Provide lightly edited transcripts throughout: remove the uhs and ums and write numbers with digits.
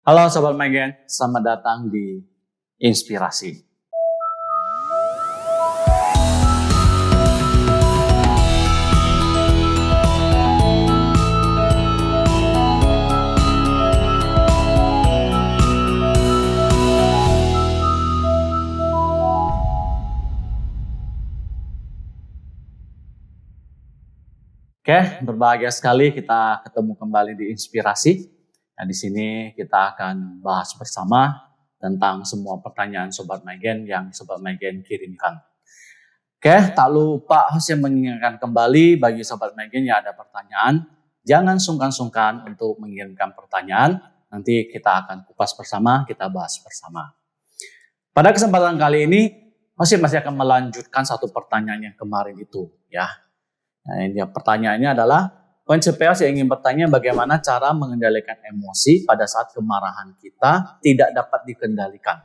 Halo Sobat Megen, selamat datang di Inspirasi. Oke, berbahagia sekali kita ketemu kembali di Inspirasi. Nah, di sini kita akan bahas bersama tentang semua pertanyaan Sobat Megen yang Sobat Megen kirimkan. Oke, tak lupa saya mengingatkan kembali bagi Sobat Megen yang ada pertanyaan, jangan sungkan-sungkan untuk mengirimkan pertanyaan. Nanti kita akan kupas bersama, kita bahas bersama. Pada kesempatan kali ini, masih akan melanjutkan satu pertanyaan yang kemarin itu, ya. Nah, ini pertanyaannya adalah, Pointsepel saya ingin bertanya bagaimana cara mengendalikan emosi pada saat kemarahan kita tidak dapat dikendalikan.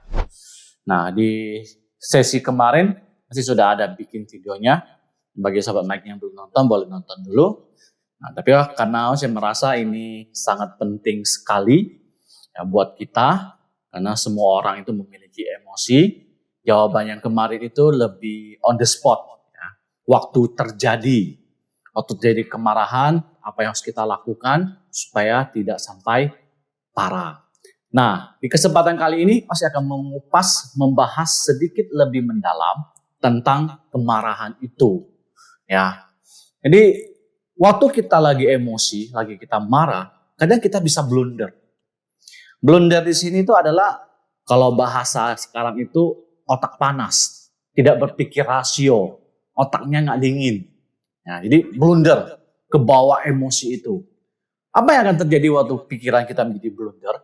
Nah, di sesi kemarin masih sudah ada bikin videonya. Bagi Sobat Mike yang belum nonton, boleh nonton dulu. Nah, tapi karena saya merasa ini sangat penting sekali ya, buat kita, karena semua orang itu memiliki emosi. Jawaban yang kemarin itu lebih on the spot, ya. Waktu terjadi kemarahan, apa yang harus kita lakukan supaya tidak sampai parah. Nah, di kesempatan kali ini masih akan membahas sedikit lebih mendalam tentang kemarahan itu. Ya, jadi waktu kita lagi emosi, lagi kita marah, kadang kita bisa blunder. Blunder di sini itu adalah kalau bahasa sekarang itu otak panas, tidak berpikir rasio, otaknya nggak dingin. Nah, jadi blunder, ke bawah emosi itu. Apa yang akan terjadi waktu pikiran kita menjadi blunder?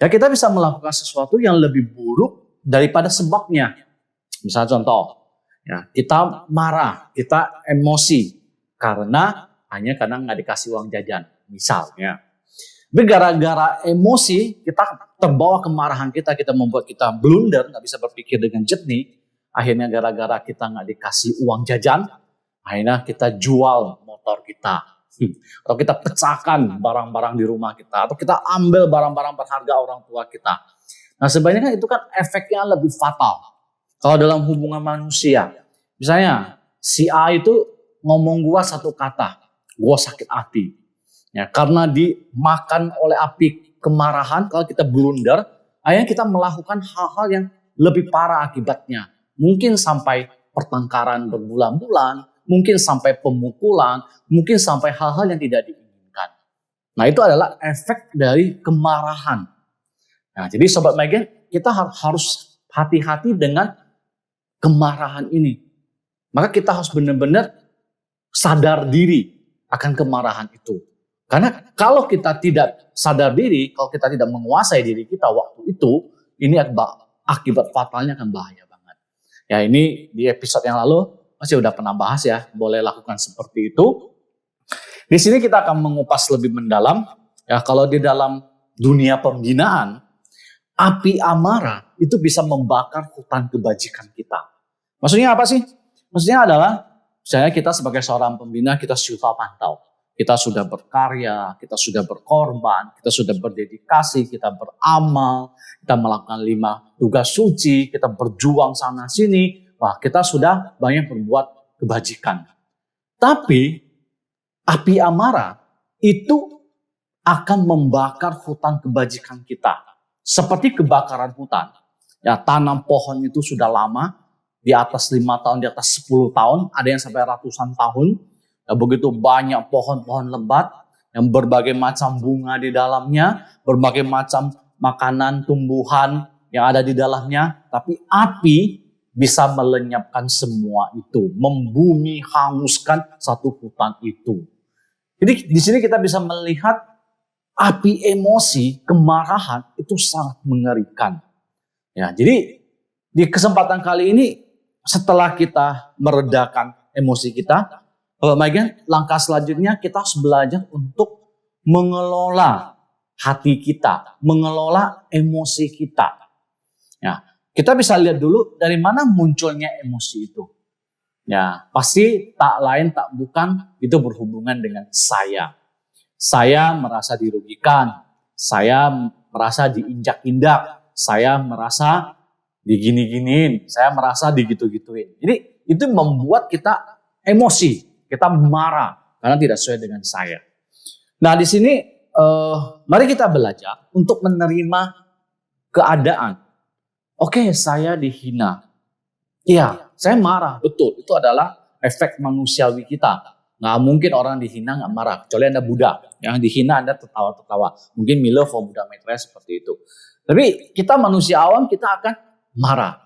Ya, kita bisa melakukan sesuatu yang lebih buruk daripada sebabnya. Misalnya contoh, ya, kita marah, kita emosi karena hanya karena nggak dikasih uang jajan, misalnya. Tapi gara-gara emosi, kita terbawa kemarahan kita membuat kita blunder, nggak bisa berpikir dengan jernih. Akhirnya gara-gara kita nggak dikasih uang jajan, akhirnya kita jual motor kita, atau kita pecahkan barang-barang di rumah kita, atau kita ambil barang-barang berharga orang tua kita. Nah, sebenarnya itu kan efeknya lebih fatal. Kalau dalam hubungan manusia, misalnya si A itu ngomong gua satu kata, gua sakit hati. Ya, karena dimakan oleh api kemarahan, kalau kita blunder, akhirnya kita melakukan hal-hal yang lebih parah akibatnya. Mungkin sampai pertengkaran berbulan-bulan, mungkin sampai pemukulan, mungkin sampai hal-hal yang tidak diinginkan. Nah, itu adalah efek dari kemarahan. Nah, jadi Sobat Megen, kita harus hati-hati dengan kemarahan ini. Maka kita harus benar-benar sadar diri akan kemarahan itu. Karena kalau kita tidak sadar diri, kalau kita tidak menguasai diri kita waktu itu, ini akibat fatalnya akan bahaya banget. Ya, ini di episode yang lalu masih udah pernah bahas ya, boleh lakukan seperti itu. Di sini kita akan mengupas lebih mendalam. Ya, kalau di dalam dunia pembinaan, api amarah itu bisa membakar hutan kebajikan kita. Maksudnya apa sih? Maksudnya adalah, misalnya kita sebagai seorang pembina, kita sudah pantau. Kita sudah berkarya, kita sudah berkorban, kita sudah berdedikasi, kita beramal, kita melakukan 5 tugas suci, kita berjuang sana sini. Wah, kita sudah banyak berbuat kebajikan. Tapi api amarah itu akan membakar hutan kebajikan kita. Seperti kebakaran hutan. Ya, tanam pohon itu sudah lama, di atas 5 tahun, di atas 10 tahun, ada yang sampai ratusan tahun. Ya, begitu banyak pohon-pohon lebat yang berbagai macam bunga di dalamnya, berbagai macam makanan, tumbuhan yang ada di dalamnya, tapi api bisa melenyapkan semua itu, membumi, hanguskan satu hutan itu. Jadi di sini kita bisa melihat api emosi, kemarahan itu sangat mengerikan. Ya, jadi di kesempatan kali ini setelah kita meredakan emosi kita, langkah selanjutnya kita harus belajar untuk mengelola hati kita, mengelola emosi kita. Ya, kita bisa lihat dulu dari mana munculnya emosi itu. Ya, pasti tak lain tak bukan itu berhubungan dengan saya. Saya merasa dirugikan, saya merasa diinjak-injak, saya merasa digini-giniin, saya merasa digitu-gituin. Jadi itu membuat kita emosi, kita marah karena tidak sesuai dengan saya. Nah di sini mari kita belajar untuk menerima keadaan. Oke, saya dihina. Iya, saya marah, betul. Itu adalah efek manusiawi kita. Nggak mungkin orang dihina nggak marah. Kecuali Anda Buddha. Yang dihina Anda tertawa-tertawa. Mungkin Milo for Buddha Maitreya seperti itu. Tapi kita manusia awam, kita akan marah.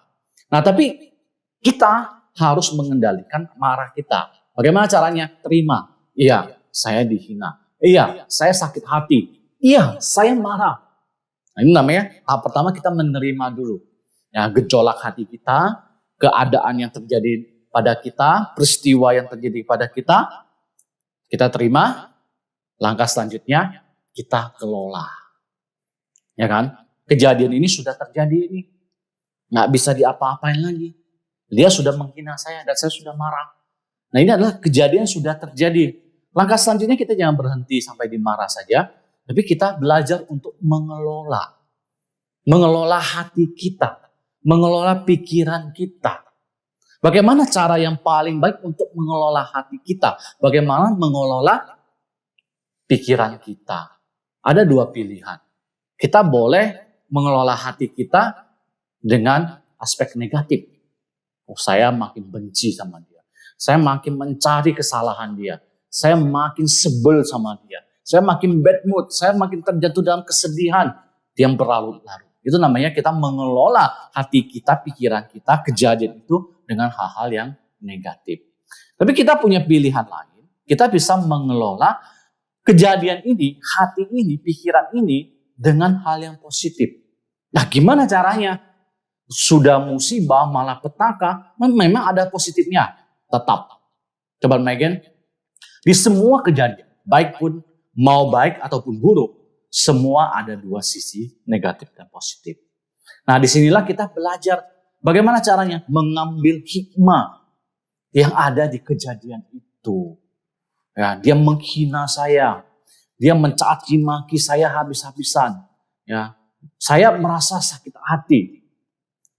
Nah, tapi kita harus mengendalikan marah kita. Bagaimana caranya? Terima. Iya, saya dihina. Iya, saya sakit hati. Iya, saya marah. Nah, ini namanya tahap pertama kita menerima dulu. Ya, gejolak hati kita, keadaan yang terjadi pada kita, peristiwa yang terjadi pada kita terima. Langkah selanjutnya kita kelola. Ya kan? Kejadian ini sudah terjadi ini. Nggak bisa diapa-apain lagi. Dia sudah menghina saya dan saya sudah marah. Nah ini adalah kejadian yang sudah terjadi. Langkah selanjutnya kita jangan berhenti sampai di marah saja. Tapi kita belajar untuk mengelola. Mengelola hati kita. Mengelola pikiran kita. Bagaimana cara yang paling baik untuk mengelola hati kita? Bagaimana mengelola pikiran kita? Ada dua pilihan. Kita boleh mengelola hati kita dengan aspek negatif. Oh, saya makin benci sama dia. Saya makin mencari kesalahan dia. Saya makin sebel sama dia. Saya makin bad mood. Saya makin terjatuh dalam kesedihan yang berlarut-larut. Itu namanya kita mengelola hati kita, pikiran kita, kejadian itu dengan hal-hal yang negatif. Tapi kita punya pilihan lain. Kita bisa mengelola kejadian ini, hati ini, pikiran ini dengan hal yang positif. Nah, gimana caranya? Sudah musibah, malah petaka, memang ada positifnya. Tetap. Coba Megan, di semua kejadian, baik pun mau baik ataupun buruk, semua ada dua sisi, negatif dan positif. Nah, disinilah kita belajar bagaimana caranya mengambil hikmah yang ada di kejadian itu. Ya, dia menghina saya, dia mencaci maki saya habis-habisan. Ya, saya merasa sakit hati.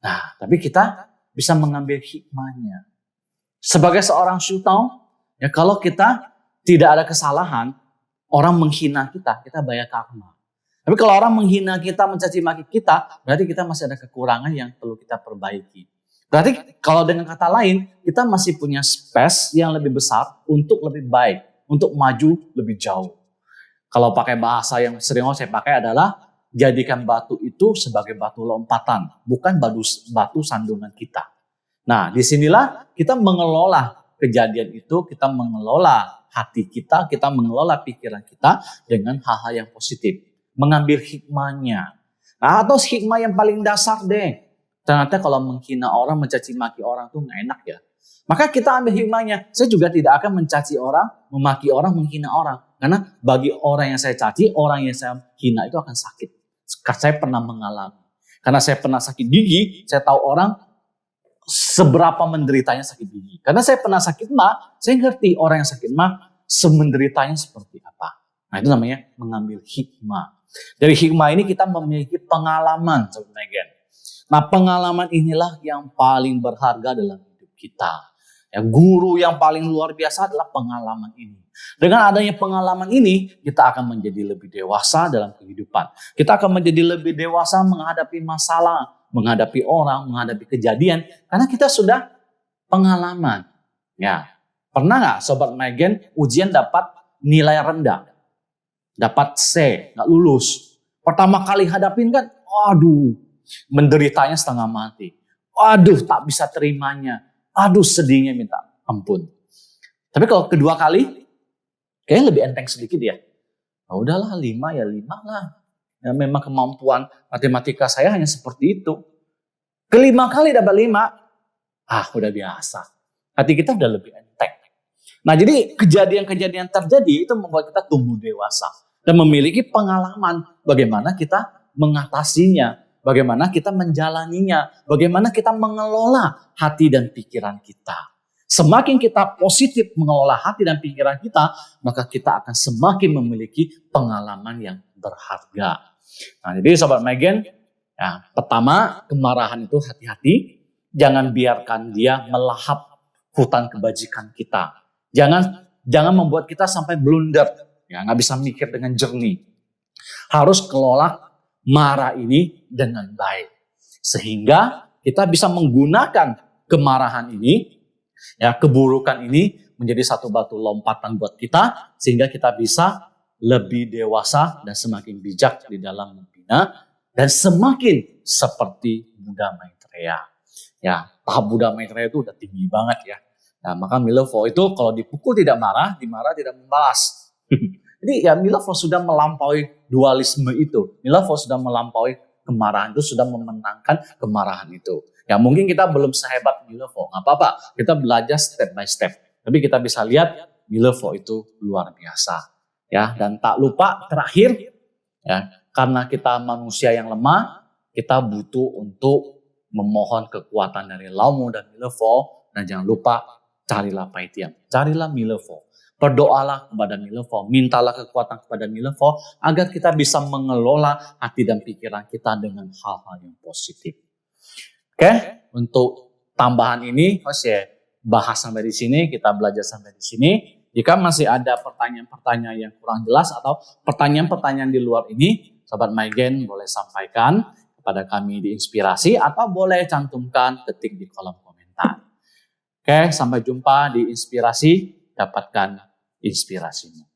Nah, tapi kita bisa mengambil hikmahnya. Sebagai seorang sultan, ya kalau kita tidak ada kesalahan, orang menghina kita, kita bayar karma. Tapi kalau orang menghina kita, mencaci maki kita, berarti kita masih ada kekurangan yang perlu kita perbaiki. Berarti kalau dengan kata lain, kita masih punya space yang lebih besar untuk lebih baik, untuk maju lebih jauh. Kalau pakai bahasa yang sering saya pakai adalah jadikan batu itu sebagai batu lompatan, bukan batu sandungan kita. Nah, disinilah kita mengelola kejadian itu, kita mengelola hati kita mengelola pikiran kita dengan hal-hal yang positif. Mengambil hikmahnya. Nah, atau hikmah yang paling dasar deh. Ternyata kalau menghina orang, mencaci maki orang tuh gak enak ya. Maka kita ambil hikmahnya. Saya juga tidak akan mencaci orang, memaki orang, menghina orang. Karena bagi orang yang saya caci, orang yang saya hina itu akan sakit. Saya pernah mengalami. Karena saya pernah sakit gigi, saya tahu orang seberapa menderitanya sakit gigi. Karena saya pernah sakit mah, saya ngerti orang yang sakit mah semenderitanya seperti apa. Nah itu namanya mengambil hikmah. Dari hikmah ini kita memiliki pengalaman. Nah pengalaman inilah yang paling berharga dalam hidup kita. Ya, guru yang paling luar biasa adalah pengalaman ini. Dengan adanya pengalaman ini, kita akan menjadi lebih dewasa dalam kehidupan. Kita akan menjadi lebih dewasa menghadapi masalah, menghadapi orang, menghadapi kejadian. Karena kita sudah pengalaman. Ya, pernah nggak Sobat Megan ujian dapat nilai rendah? Dapat C, nggak lulus. Pertama kali hadapin kan, aduh, menderitanya setengah mati. Aduh, tak bisa terimanya. Aduh, sedihnya minta ampun. Tapi kalau kedua kali, kayaknya lebih enteng sedikit ya. Nah, udahlah 5 ya 5 lah. Ya, memang kemampuan matematika saya hanya seperti itu. Kelima kali dapat 5, udah biasa. Hati kita udah lebih enteng. Nah jadi kejadian-kejadian terjadi itu membuat kita tumbuh dewasa. Dan memiliki pengalaman bagaimana kita mengatasinya. Bagaimana kita menjalaninya. Bagaimana kita mengelola hati dan pikiran kita. Semakin kita positif mengelola hati dan pikiran kita, maka kita akan semakin memiliki pengalaman yang berharga. Nah, jadi Sobat Megen, ya, pertama kemarahan itu hati-hati. Jangan biarkan dia melahap hutan kebajikan kita. Jangan membuat kita sampai blunder, ya, nggak bisa mikir dengan jernih. Harus kelola marah ini dengan baik, sehingga kita bisa menggunakan kemarahan ini, ya, keburukan ini menjadi satu batu lompatan buat kita, sehingga kita bisa lebih dewasa dan semakin bijak di dalam membina dan semakin seperti Buddha Maitreya. Ya, tahap Buddha Maitreya itu udah tinggi banget ya. Nah, maka Milevo itu kalau dipukul tidak marah, dimarah tidak membalas. Jadi ya Milevo sudah melampaui dualisme itu. Milevo sudah melampaui kemarahan itu, sudah memenangkan kemarahan itu. Ya mungkin kita belum sehebat Milevo, nggak apa-apa. Kita belajar step by step. Tapi kita bisa lihat Milevo itu luar biasa. Ya, dan tak lupa terakhir, ya, karena kita manusia yang lemah, kita butuh untuk memohon kekuatan dari Lao dan Milevo, dan jangan lupa carilah Paitiam, carilah Milevo, berdoalah kepada Milevo, mintalah kekuatan kepada Milevo agar kita bisa mengelola hati dan pikiran kita dengan hal-hal yang positif. Oke, untuk tambahan ini, saya bahas sampai di sini, kita belajar sampai di sini. Jika masih ada pertanyaan-pertanyaan yang kurang jelas atau pertanyaan-pertanyaan di luar ini, Sobat Maigen boleh sampaikan kepada kami di Inspirasi atau boleh cantumkan ketik di kolom komentar. Oke, sampai jumpa di Inspirasi, dapatkan inspirasimu.